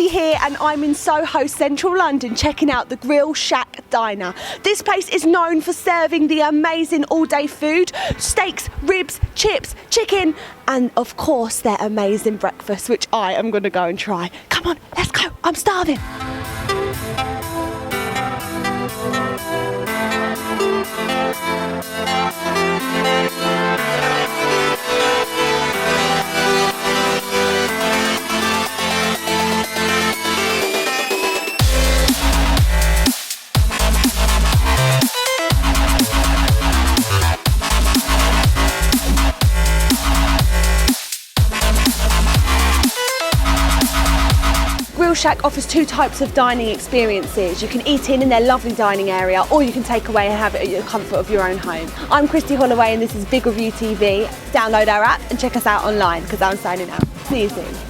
Christy here and I'm in Soho, central London, checking out the Grillshack Diner. This place is known for serving the amazing all-day food, steaks, ribs, chips, chicken, and of course their amazing breakfast, which I am going to go and try. Come on, let's go, I'm starving. Grillshack offers two types of dining experiences. You can eat in their lovely dining area, or you can take away and have it at the comfort of your own home. I'm Christy Holloway and this is Big Review TV. Download our app and check us out online because I'm signing out. See you soon.